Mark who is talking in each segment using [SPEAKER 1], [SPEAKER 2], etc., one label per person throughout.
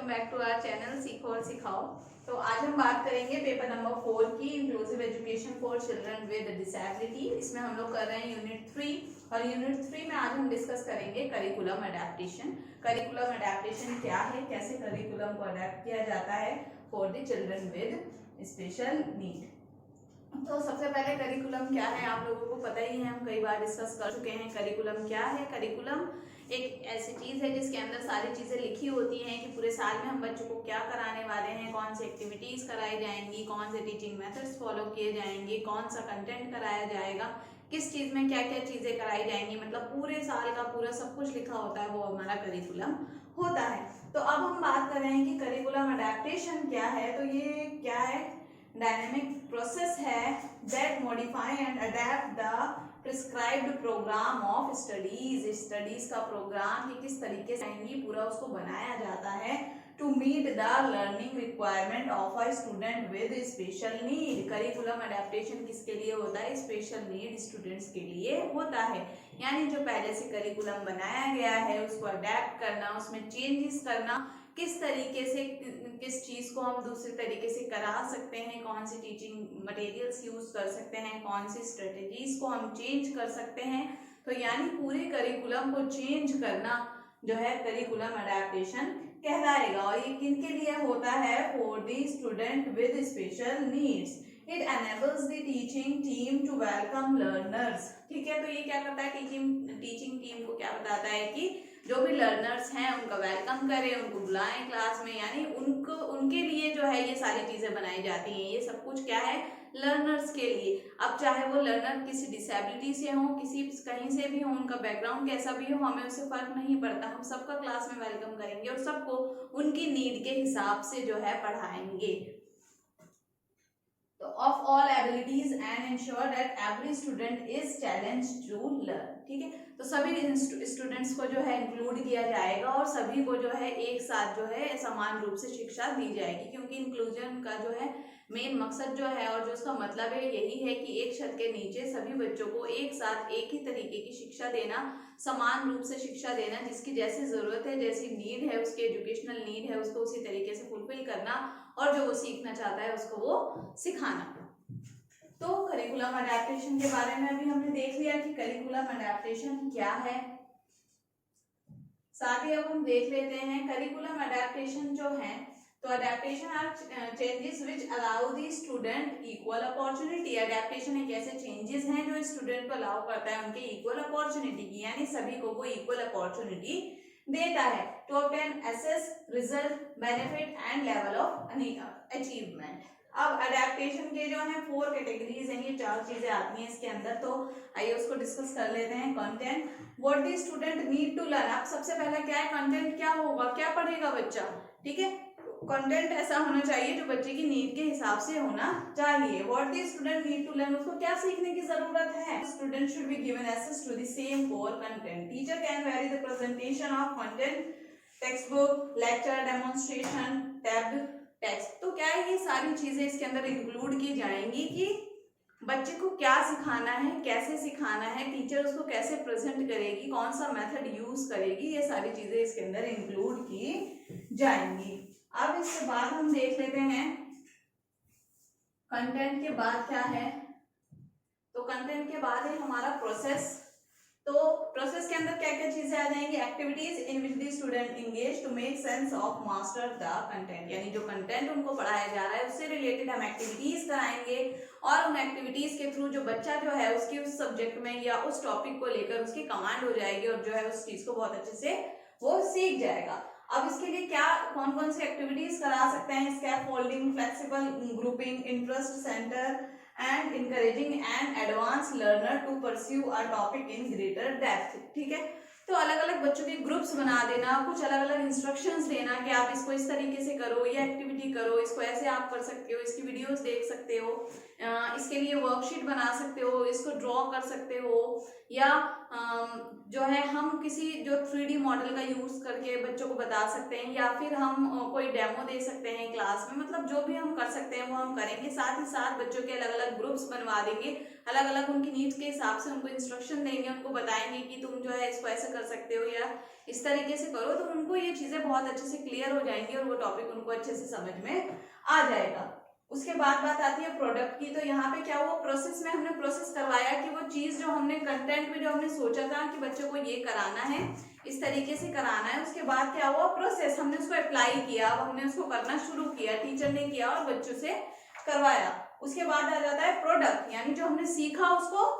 [SPEAKER 1] Welcome back to our channel सीखो और सिखाओ। तो आज हम बात करेंगे पेपर नंबर 4 की inclusive education for children with disability. इसमें हम लोग कर रहे हैं यूनिट 3 और यूनिट 3 में आज हम डिस्कस करेंगे करिकुलम अडेप्टेशन। करिकुलम अडेप्टेशन क्या है, कैसे करिकुलम को अडेप्ट किया जाता है for the children with special need. तो सबसे पहले करिकुलम क्या है आप लोगों को पता ही है, हम कई बार डिस्कस कर चुके हैं। करिकुलम क्या है? करिकुलम एक ऐसी चीज है जिसके अंदर सारी चीजें लिखी होती हैं कि पूरे साल में हम बच्चों को क्या कराने वाले हैं, कौन सी एक्टिविटीज कराई जाएंगी, कौन से टीचिंग मेथड्स फॉलो किए जाएंगे, कौन सा कंटेंट कराया जाएगा, किस चीज में क्या क्या चीजें कराई जाएंगी, मतलब पूरे साल का पूरा सब कुछ लिखा होता है, वो हमारा करिकुलम होता है। तो अब हम बात कर रहे हैं कि करिकुलम अडेप्टेशन क्या है। तो ये क्या है? डायनेमिक प्रोसेस है that modify and adapt the prescribed program of studies। Studies का प्रोग्राम कि किस तरीके से आएंगी पूरा उसको बनाया जाता है to meet the learning requirement of a student with special need। Curriculum adaptation किसके लिए होता है? स्पेशल नीड स्टूडेंट्स के लिए होता है। यानी जो पहले से करिकुलम बनाया गया है उसको अडेप्ट करना, उसमें चेंजेस करना, किस तरीके से किस चीज को हम दूसरे तरीके से करा सकते हैं, कौन सी टीचिंग मटेरियल्स यूज कर सकते हैं, कौन सी स्ट्रेटेजीज को हम चेंज कर सकते हैं। तो यानी पूरे करिकुलम को चेंज करना जो है करिकुलम अडेप्टेशन कहलाएगा। और ये किनके लिए होता है? For the student with special needs. It enables the teaching team to welcome learners. ठीक है, तो ये क्या करता है? टीचिंग टीम को क्या बताता है कि जो भी लर्नर्स हैं उनका वेलकम करें, उनको बुलाएं क्लास में, यानी उनके लिए जो है ये सारी चीजें बनाई जाती हैं। ये सब कुछ क्या है? लर्नर्स के लिए। अब चाहे वो लर्नर किसी डिसेबिलिटी से हो, किसी कहीं से भी हो, उनका बैकग्राउंड कैसा भी हो, हमें उससे फर्क नहीं पड़ता, हम सबका क्लास में वेलकम करेंगे और सबको उनकी नीड के हिसाब से जो है पढ़ाएंगे। तो of all abilities and ensure that every student is challenged to learn. ठीक है, तो सभी स्टूडेंट्स को जो है इंक्लूड किया जाएगा और सभी को जो है एक साथ जो है समान रूप से शिक्षा दी जाएगी, क्योंकि इंक्लूजन का जो है मेन मकसद जो है और जो उसका मतलब है यही है कि एक छत के नीचे सभी बच्चों को एक साथ एक ही तरीके की शिक्षा देना, समान रूप से शिक्षा देना, जिसकी जैसी जरूरत है, जैसी नीड है, उसकी एजुकेशनल नीड है, उसको उसी तरीके से फुलफिल करना और जो वो सीखना चाहता है उसको वो सिखाना। तो करिकुलम अडेप्टेशन के बारे में अभी हमने देख लिया कि करिकुलम अडेप्टेशन क्या है। साथ ही अब हम देख लेते हैं करिकुलम अडेप्टेशन जो है, तो adaptation are changes which allow the student equal opportunity. Adaptation एक ऐसे चेंजेस हैं जो स्टूडेंट को अलाउ करता है उनके इक्वल अपॉर्चुनिटी की, यानी सभी को वो इक्वल अपॉर्चुनिटी देता है to obtain access result benefit and level of achievement. अब अडेप्टेशन के जो है 4 कैटेगरीज हैं, ये 4 चीजें आती हैं इसके अंदर। तो आइए उसको डिस्कस कर लेते हैं। Content, what the student need to learn. अब सबसे पहला क्या है? कंटेंट क्या होगा, क्या पढ़ेगा बच्चा। ठीक है, कंटेंट ऐसा होना चाहिए जो बच्चे की नीड के हिसाब से होना चाहिए। What the student need to learn, उसको क्या सीखने की जरूरत है। Student should be given access to the same core content. Teacher can vary the presentation of content, textbook, lecture, demonstration, taped text. तो क्या है, ये सारी चीजें इसके अंदर इंक्लूड की जाएंगी कि बच्चे को क्या सिखाना है, कैसे सिखाना है, टीचर उसको कैसे प्रेजेंट करेगी, कौन सा मेथड यूज करेगी, ये सारी चीजें इसके अंदर इंक्लूड की जाएंगी। अब इसके बाद हम देख लेते हैं कंटेंट के बाद क्या है। तो कंटेंट के बाद है हमारा प्रोसेस। तो प्रोसेस के अंदर क्या क्या चीजें आ जाएंगी? Activities in which the student engage to make sense of master the content. यानी जो कंटेंट उनको पढ़ाया जा रहा है उससे रिलेटेड हम एक्टिविटीज कराएंगे और उन एक्टिविटीज के थ्रू जो बच्चा जो है उसके उस सब्जेक्ट में या उस टॉपिक को लेकर उसकी कमांड हो जाएगी और जो है उस चीज को बहुत अच्छे से वो सीख जाएगा। अब इसके लिए क्या कौन कौन सी एक्टिविटीज करा सकते हैं? Scaffolding, flexible grouping, interest centre and encouraging an advanced learner to pursue a topic in greater depth। ठीक है, तो अलग अलग बच्चों के ग्रुप्स बना देना, कुछ अलग अलग इंस्ट्रक्शंस देना कि आप इसको इस तरीके से करो, ये एक्टिविटी करो, इसको ऐसे आप कर सकते हो, इसकी वीडियोस देख सकते हो, इसके लिए वर्कशीट बना सकते हो, इसको ड्रॉ कर सकते हो, या जो है हम किसी जो 3D मॉडल का यूज करके बच्चों को बता सकते हैं, या फिर हम कोई डेमो दे सकते हैं क्लास में। मतलब जो भी हम कर सकते हैं वो हम करेंगे। साथ ही साथ बच्चों के अलग अलग ग्रुप्स बनवा देंगे, अलग अलग उनकी नीड्स के हिसाब से उनको इंस्ट्रक्शन देंगे, उनको बताएंगे कि तुम जो है इसको ऐसे कर सकते हो या इस तरीके से करो, तो उनको ये चीजें बहुत अच्छे से क्लियर हो जाएंगी और वो टॉपिक उनको अच्छे से समझ में आ जाएगा। उसके बाद बात आती है प्रोडक्ट की। तो यहाँ पे क्या हुआ, प्रोसेस में हमने प्रोसेस करवाया कि वो चीज जो हमने कंटेंट में जो हमने सोचा था कि बच्चों को ये कराना है, इस तरीके से कराना है, उसके बाद क्या हुआ, प्रोसेस हमने उसको अप्लाई किया, अब हमने उसको करना शुरू किया, टीचर ने किया और बच्चों से करवाया। उसके बाद आ जाता है प्रोडक्ट, यानी जो हमने सीखा उसको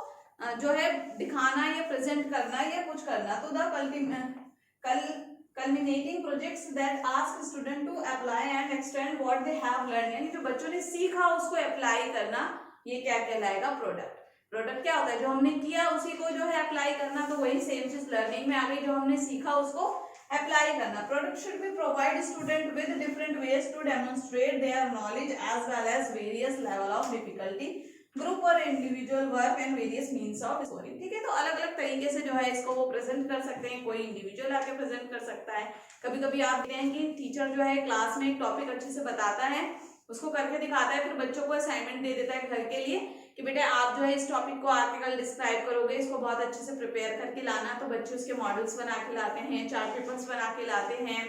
[SPEAKER 1] जो है दिखाना या प्रेजेंट करना या कुछ करना। तो the culminating projects that ask student to apply and extend what they have learned, यानी जो बच्चों ने सीखा उसको अप्लाई करना, ये क्या कहलाएगा, प्रोडक्ट। प्रोडक्ट क्या होता है, जो हमने किया उसी को जो है अप्लाई करना, तो वही सेम चीज लर्निंग में आ गई, जो हमने सीखा उसको अप्लाई करना। Product should be provide student with different ways to demonstrate their knowledge as well as various level of difficulty, group और individual work and various means of scoring. ठीक है, तो अलग अलग तरीके से जो है इसको वो प्रेजेंट कर सकते हैं। कोई इंडिविजुअल आके प्रेजेंट कर सकता है। कभी कभी आप देखते हैं कि टीचर जो है क्लास में एक टॉपिक अच्छे से बताता है, उसको करके दिखाता है, फिर बच्चों को असाइनमेंट दे देता है घर के लिए कि बेटा आप जो है इस टॉपिक को आर्टिकल डिस्क्राइब करोगे, इसको बहुत अच्छे से प्रिपेयर करके लाना। तो बच्चे उसके मॉडल्स बना के लाते हैं, चार्ट पेपर्स बना के लाते हैं,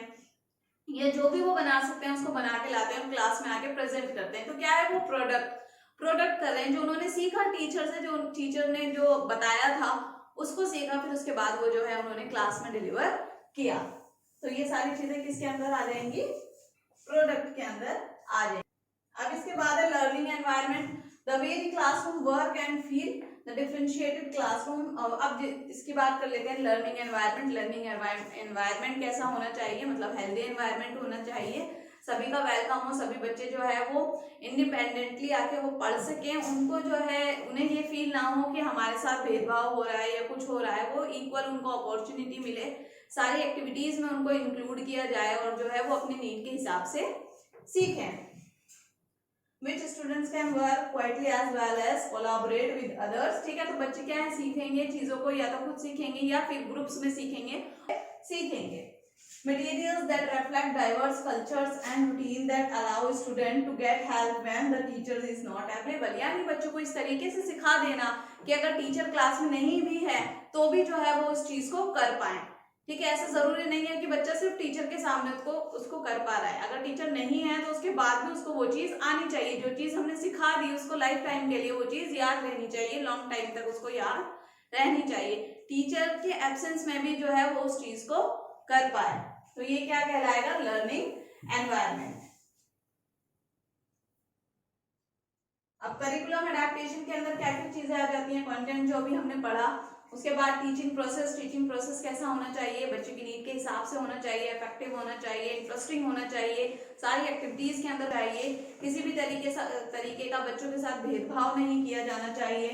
[SPEAKER 1] या जो भी वो बना सकते हैं उसको बना के लाते हैं, क्लास में आके प्रेजेंट करते हैं। तो क्या है, वो प्रोडक्ट कर रहे हैं, जो उन्होंने सीखा टीचर से, जो टीचर ने जो बताया था उसको सीखा, फिर उसके बाद वो जो है उन्होंने क्लास में डिलीवर किया। तो ये सारी चीजें किसके अंदर आ जाएंगी, प्रोडक्ट के अंदर आ जाएंगी। अब इसके बाद है learning environment, the way the classroom work and feel, the differentiated classroom. अब इसकी बात कर लेते हैं लर्निंग एनवायरनमेंट। लर्निंग एनवायरनमेंट कैसा होना चाहिए, मतलब हेल्दी एनवायरनमेंट होना चाहिए, सभी का वेलकम हो, सभी बच्चे जो है वो इंडिपेंडेंटली आके वो पढ़ सकें, उनको जो है उन्हें ये फील ना हो कि हमारे साथ भेदभाव हो रहा है या कुछ हो रहा है, वो इक्वल उनको अपॉर्चुनिटी मिले, सारी एक्टिविटीज में उनको इंक्लूड किया जाए और जो है वो अपनी नीड के हिसाब से सीखें। Which students can work quietly as well as collaborate with others। ठीक है, तो बच्चे क्या है, सीखेंगे चीजों को, या तो खुद सीखेंगे या फिर ग्रुप्स में सीखेंगे। Materials that reflect diverse cultures and routine that allow student to get help when the teacher is not available। यानी बच्चों को इस तरीके से सिखा देना कि अगर टीचर क्लास में नहीं भी है तो भी जो है वो उस चीज को कर पाए। ठीक है, ऐसा जरूरी नहीं है कि बच्चा सिर्फ टीचर के सामने उसको कर पा रहा है, अगर टीचर नहीं है तो उसके बाद भी उसको वो चीज आनी चाहिए, जो चीज हमने सिखा दी उसको लाइफ टाइम के लिए वो चीज याद रहनी चाहिए, लॉन्ग टाइम तक उसको याद रहनी चाहिए, टीचर के एब्सेंस में भी जो है वो उस चीज को कर पाए। तो ये क्या कहलाएगा, लर्निंग एनवायरनमेंट। अब करिकुलम एडेप्टेशन के अंदर क्या क्या चीजें आ जाती हैं, कंटेंट जो भी हमने पढ़ा, उसके बाद टीचिंग प्रोसेस कैसा होना चाहिए, बच्चे की नीड के हिसाब से होना चाहिए, इफेक्टिव होना चाहिए, इंटरेस्टिंग होना चाहिए, सारी एक्टिविटीज के अंदर चाहिए, किसी भी तरीके का बच्चों के साथ भेदभाव नहीं किया जाना चाहिए।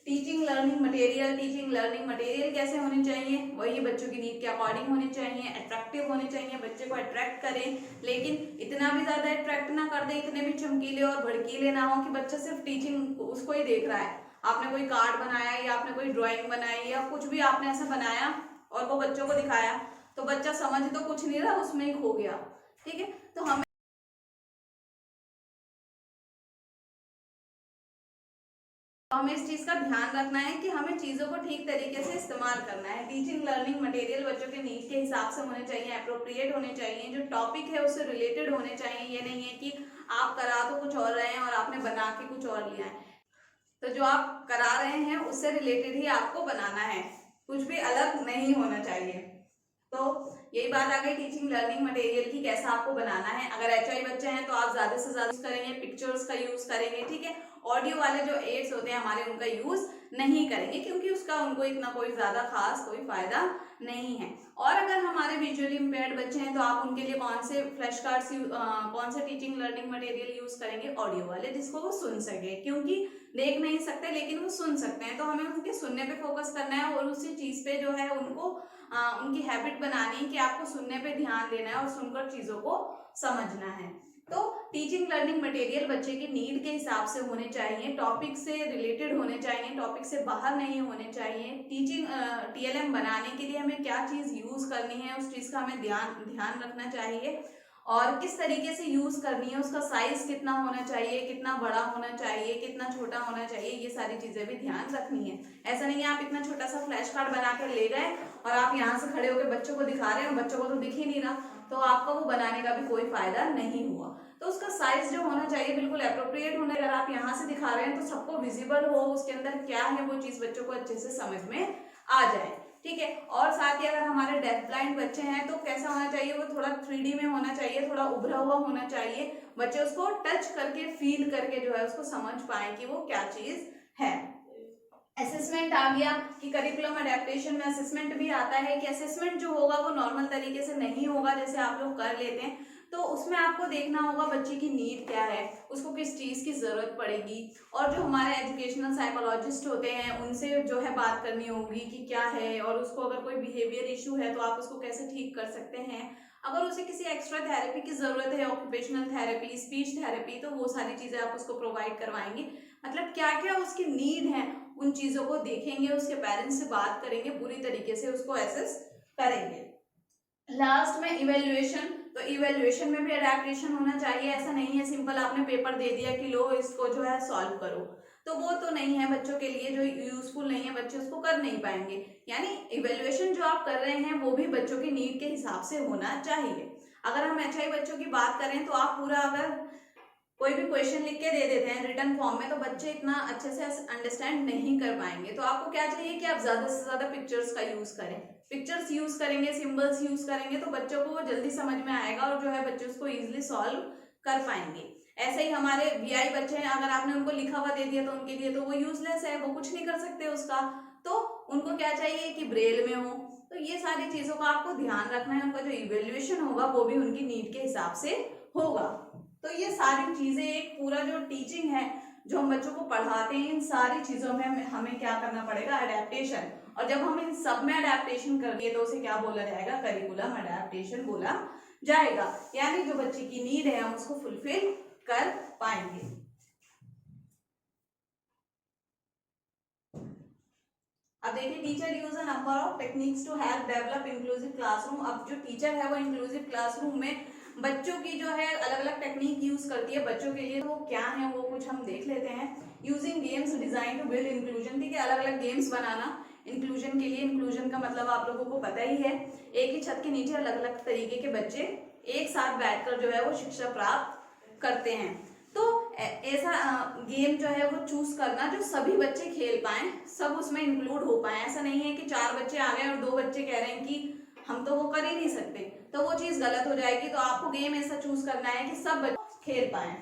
[SPEAKER 1] टीचिंग लर्निंग मटेरियल कैसे होने चाहिए, वही बच्चों की नीड के अकॉर्डिंग होने चाहिए, अट्रैक्टिव होने चाहिए, बच्चे को अट्रैक्ट करें, लेकिन इतना भी ज्यादा अट्रैक्ट ना कर दे, इतने भी चमकीले और भड़कीले ना हो कि बच्चा सिर्फ टीचिंग उसको ही देख रहा है। आपने कोई कार्ड बनाया या आपने कोई ड्राइंग बनाई या कुछ भी आपने ऐसा बनाया और वो बच्चों को दिखाया, तो बच्चा समझ तो कुछ नहीं रहा, उसमें ही खो गया। ठीक है, तो हमें इस चीज का ध्यान रखना है कि हमें चीजों को ठीक तरीके से इस्तेमाल करना है। टीचिंग लर्निंग मटेरियल बच्चों के नीड के हिसाब से होने चाहिए, अप्रोप्रिएट होने चाहिए, जो टॉपिक है उससे रिलेटेड होने चाहिए। ये नहीं है कि आप करा तो कुछ और रहे हैं और आपने बना के कुछ और लिया है, तो जो आप करा रहे हैं उससे रिलेटेड ही आपको बनाना है, कुछ भी अलग नहीं होना चाहिए। तो यही बात आ गई टीचिंग लर्निंग मटेरियल की, कैसा आपको बनाना है। अगर HI बच्चे हैं तो आप ज्यादा से ज्यादा यूज करेंगे, पिक्चर्स का यूज करेंगे। ठीक है, ऑडियो वाले जो एड्स होते हैं हमारे, उनका यूज नहीं करेंगे क्योंकि उसका उनको इतना कोई ज्यादा खास कोई फायदा नहीं है। और अगर हमारे विजुअली इम्पेयर्ड बच्चे हैं तो आप उनके लिए कौन से फ्लैश कार्ड्स कौन से टीचिंग लर्निंग मटेरियल यूज करेंगे, ऑडियो वाले, जिसको वो सुन सके, क्योंकि देख नहीं सकते लेकिन वो सुन सकते हैं। तो हमें उनके सुनने पे फोकस करना है और उसी चीज पे जो है उनको उनकी हैबिट बनानी है कि आपको सुनने पे ध्यान देना है और सुनकर चीजों को समझना है। तो टीचिंग लर्निंग मटेरियल बच्चे की नीड के हिसाब से होने चाहिए, टॉपिक से रिलेटेड होने चाहिए, टॉपिक से बाहर नहीं होने चाहिए। टीचिंग TLM बनाने के लिए हमें क्या चीज यूज करनी है उस चीज का हमें ध्यान रखना चाहिए। और किस तरीके से यूज करनी है, उसका साइज कितना होना चाहिए, कितना बड़ा होना चाहिए, कितना छोटा होना चाहिए, ये सारी चीजें भी ध्यान रखनी है। ऐसा नहीं है आप इतना छोटा सा फ्लैश कार्ड बनाकर ले गए और आप यहाँ से खड़े होकर बच्चों को दिखा रहे हैं, बच्चों को तो दिख ही नहीं रहा, तो आपका वो बनाने का भी कोई फायदा नहीं हुआ। तो उसका साइज जो होना चाहिए बिल्कुल एप्रोप्रिएट होना। अगर आप यहाँ से दिखा रहे हैं तो सबको विजिबल हो, उसके अंदर क्या है वो चीज बच्चों को अच्छे से समझ में आ जाए, ठीक है। और साथ ही अगर हमारे डेफ ब्लाइंड बच्चे हैं तो कैसा होना चाहिए, वो थोड़ा 3D में होना चाहिए, थोड़ा उभरा हुआ होना चाहिए, बच्चे उसको टच करके फील करके जो है उसको समझ पाए कि वो क्या चीज है। असेसमेंट आ गया कि करिकुलम अडेप्टेशन में असेसमेंट भी आता है कि असेसमेंट जो होगा वो नॉर्मल तरीके से नहीं होगा जैसे आप लोग कर लेते हैं, तो उसमें आपको देखना होगा बच्चे की नीड क्या है, उसको किस चीज़ की ज़रूरत पड़ेगी, और जो हमारे एजुकेशनल साइकोलॉजिस्ट होते हैं उनसे जो है बात करनी होगी कि क्या है, और उसको अगर कोई बिहेवियर इशू है तो आप उसको कैसे ठीक कर सकते हैं। अगर उसे किसी एक्स्ट्रा थेरेपी की ज़रूरत है, ऑक्यूपेशनल थेरेपी, स्पीच थेरेपी, तो वो सारी चीज़ें आप उसको प्रोवाइड करवाएंगे। मतलब क्या क्या उसकी नीड है उन चीज़ों को देखेंगे, उसके पेरेंट्स से बात करेंगे, पूरी तरीके से उसको एसेस करेंगे। लास्ट में इवेल्युएशन, तो इवेल्युएशन में भी अडेप्टेशन होना चाहिए। ऐसा नहीं है सिंपल आपने पेपर दे दिया कि लो इसको जो है सॉल्व करो, तो वो तो नहीं है बच्चों के लिए, जो यूजफुल नहीं है बच्चे उसको कर नहीं पाएंगे। यानी इवेल्युएशन जो आप कर रहे हैं वो भी बच्चों की नीड के हिसाब से होना चाहिए। अगर हम HI बच्चों की बात करें तो आप पूरा अगर कोई भी क्वेश्चन लिख के दे देते हैं रिटर्न फॉर्म में तो बच्चे इतना अच्छे से अंडरस्टैंड नहीं कर पाएंगे। तो आपको क्या चाहिए कि आप ज्यादा से ज्यादा पिक्चर्स का यूज करें, पिक्चर्स यूज करेंगे, सिंबल्स यूज करेंगे तो बच्चों को वो जल्दी समझ में आएगा और जो है बच्चे उसको इजिली सॉल्व कर पाएंगे। ऐसे ही हमारे VI बच्चे हैं, अगर आपने उनको लिखा हुआ दे दिया तो उनके लिए तो वो यूजलेस है, वो कुछ नहीं कर सकते उसका, तो उनको क्या चाहिए कि ब्रेल में हो। तो ये सारी चीजों का आपको ध्यान रखना है, उनका जो इवेल्युएशन होगा वो भी उनकी नीड के हिसाब से होगा। तो ये सारी चीजें एक पूरा जो टीचिंग है जो हम बच्चों को पढ़ाते हैं, इन सारी चीजों में हमें क्या करना पड़ेगा, अडेप्टेशन। और जब हम इन सब में अडेप्टेशन करेंगे तो उसे क्या बोला जाएगा, करिकुलम अडेप्टेशन बोला जाएगा। यानी जो बच्चे की नीड है हम उसको फुलफिल कर पाएंगे। अब देखिए teacher use a number of techniques to help develop inclusive classroom. अब जो टीचर है वो इंक्लूसिव क्लासरूम में बच्चों की जो है अलग अलग टेक्निक यूज करती है बच्चों के लिए, तो वो क्या है वो कुछ हम देख लेते हैं। Using games design to build inclusion, ठीक है, अलग अलग गेम्स बनाना इंक्लूजन के लिए। इंक्लूजन का मतलब आप लोगों को पता ही है, एक ही छत के नीचे अलग अलग तरीके के बच्चे एक साथ बैठकर जो है वो शिक्षा प्राप्त करते हैं। तो ऐसा गेम जो है वो चूज करना जो सभी बच्चे खेल पाए, सब उसमें इंक्लूड हो पाए। ऐसा नहीं है कि 4 बच्चे आ गए और 2 बच्चे कह रहे हैं कि हम तो वो कर ही नहीं सकते, तो वो चीज गलत हो जाएगी। तो आपको गेम ऐसा चूज करना है कि सब बच्चे खेल पाए।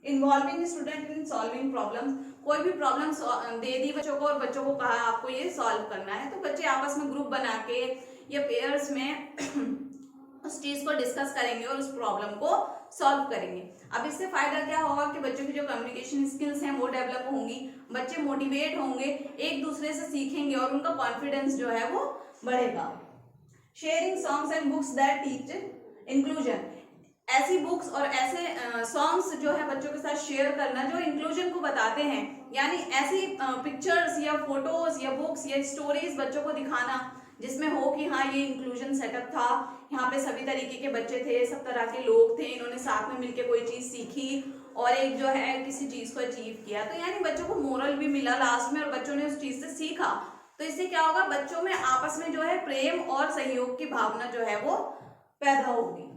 [SPEAKER 1] Involving student in solving problem, कोई भी प्रॉब्लम दे दी बच्चों को और बच्चों को कहा आपको ये सॉल्व करना है, तो बच्चे आपस में ग्रुप बना के या पेयर्स में उस चीज को डिस्कस करेंगे और उस प्रॉब्लम को सॉल्व करेंगे। अब इससे फायदा क्या होगा कि बच्चों की जो कम्युनिकेशन स्किल्स हैं वो डेवलप होंगी, बच्चे मोटिवेट होंगे, एक दूसरे से सीखेंगे और उनका कॉन्फिडेंस जो है वो बढ़ेगा। Sharing songs and books that teach inclusion, ऐसी बुक्स और ऐसे सॉन्ग्स जो है बच्चों के साथ शेयर करना जो इंक्लूजन को बताते हैं। यानी ऐसी पिक्चर्स या फोटोज या बुक्स या स्टोरीज बच्चों को दिखाना जिसमें हो कि हाँ ये इंक्लूजन सेटअप था, यहाँ पे सभी तरीके के बच्चे थे, सब तरह के लोग थे, इन्होंने साथ में मिलकर कोई चीज सीखी और एक जो है किसी चीज को अचीव किया। तो यानी बच्चों को मोरल भी मिला लास्ट में और बच्चों ने उस चीज से सीखा। तो इससे क्या होगा, बच्चों में आपस में जो है प्रेम और सहयोग की भावना जो है वो पैदा होगी।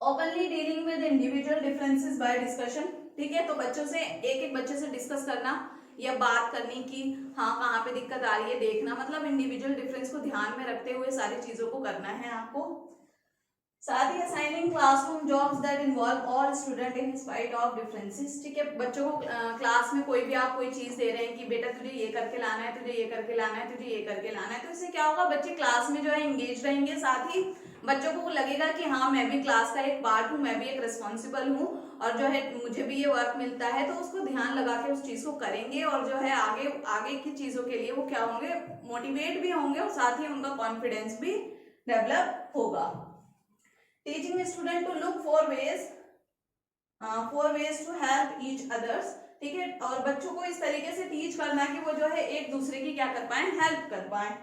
[SPEAKER 1] Openly dealing with individual differences by discussion, ठीक है, तो बच्चों से एक एक बच्चे से डिस्कस करना या बात करनी कि हाँ कहाँ पे दिक्कत आ रही है देखना, मतलब इंडिविजुअल डिफरेंस को ध्यान में रखते हुए सारी चीजों को करना है आपको। साथ ही assigning classroom jobs that involve all student in spite of differences, ठीक है, बच्चों को क्लास में कोई भी आप कोई चीज दे रहे हैं कि बेटा तुझे ये करके लाना है, तुझे ये करके लाना है, तुझे ये करके लाना है, तो इससे क्या होगा, बच्चे क्लास में जो है इंगेज रहेंगे, साथ ही बच्चों को लगेगा कि हाँ मैं भी क्लास का एक पार्ट हूँ, मैं भी एक रिस्पॉन्सिबल हूँ और जो है मुझे भी ये वर्क मिलता है, तो उसको ध्यान लगा के उस चीज को करेंगे और जो है आगे आगे की चीजों के लिए वो क्या होंगे, मोटिवेट भी होंगे और साथ ही उनका कॉन्फिडेंस भी डेवलप होगा। Teaching student to look for ways to help each others, ठीक है, और बच्चों को इस तरीके से टीच करना कि वो जो है एक दूसरे की क्या कर पाए, हेल्प कर पाए।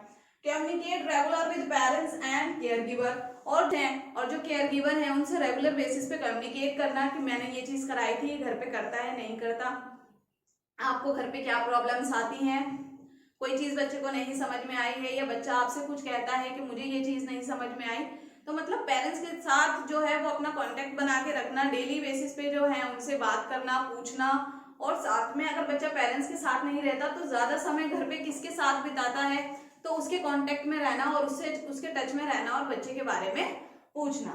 [SPEAKER 1] Communicate regular with parents and care giver, और जो केयर गिवर है उनसे रेगुलर बेसिस पे कम्युनिकेट करना कि मैंने ये चीज कराई थी, घर पे करता है नहीं करता, आपको घर पे क्या प्रॉब्लम्स आती हैं, कोई चीज बच्चे को नहीं समझ में आई है या बच्चा आपसे कुछ कहता है कि मुझे ये चीज नहीं समझ में आई, तो मतलब पेरेंट्स के साथ जो है वो अपना कांटेक्ट बना के रखना, डेली बेसिस पे जो है उनसे बात करना, पूछना। और साथ में अगर बच्चा पेरेंट्स के साथ नहीं रहता तो ज्यादा समय घर पे किसके साथ बिताता है, तो उसके कांटेक्ट में रहना और उसके टच में रहना और बच्चे के बारे में पूछना।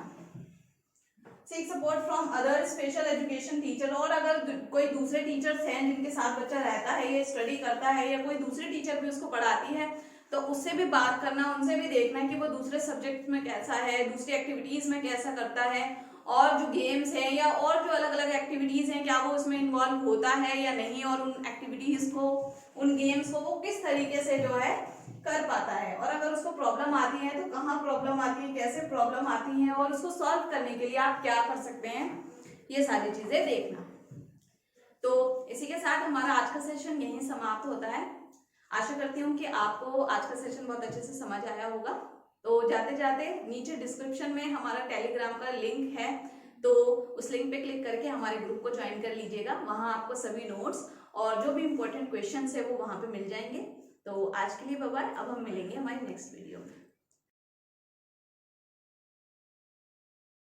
[SPEAKER 1] Seek support from other special education teacher, और अगर कोई दूसरे टीचर्स हैं जिनके साथ बच्चा रहता है या स्टडी करता है या कोई दूसरी टीचर भी उसको पढ़ाती है तो उससे भी बात करना, उनसे भी देखना कि वो दूसरे सब्जेक्ट में कैसा है, दूसरी एक्टिविटीज में कैसा करता है, और जो गेम्स हैं या और जो अलग अलग एक्टिविटीज हैं क्या वो उसमें इन्वॉल्व होता है या नहीं, और उन एक्टिविटीज को, उन गेम्स को वो किस तरीके से जो है कर पाता है, और अगर उसको प्रॉब्लम आती है तो कहाँ प्रॉब्लम आती है, कैसे प्रॉब्लम आती है, और उसको सॉल्व करने के लिए आप क्या कर सकते हैं, ये सारी चीजें देखना। तो इसी के साथ हमारा आज का सेशन यहीं समाप्त होता है। आशा करती हूँ कि आपको आज का सेशन बहुत अच्छे से समझ आया होगा। तो जाते जाते नीचे डिस्क्रिप्शन में हमारा टेलीग्राम का लिंक है, तो उस लिंक पे क्लिक करके हमारे ग्रुप को ज्वाइन कर लीजिएगा। वहाँ आपको सभी नोट्स और जो भी इंपॉर्टेंट क्वेश्चंस है वो वहाँ पे मिल जाएंगे। तो आज के लिए बाय बाय। अब हम मिलेंगे हमारी नेक्स्ट वीडियो में।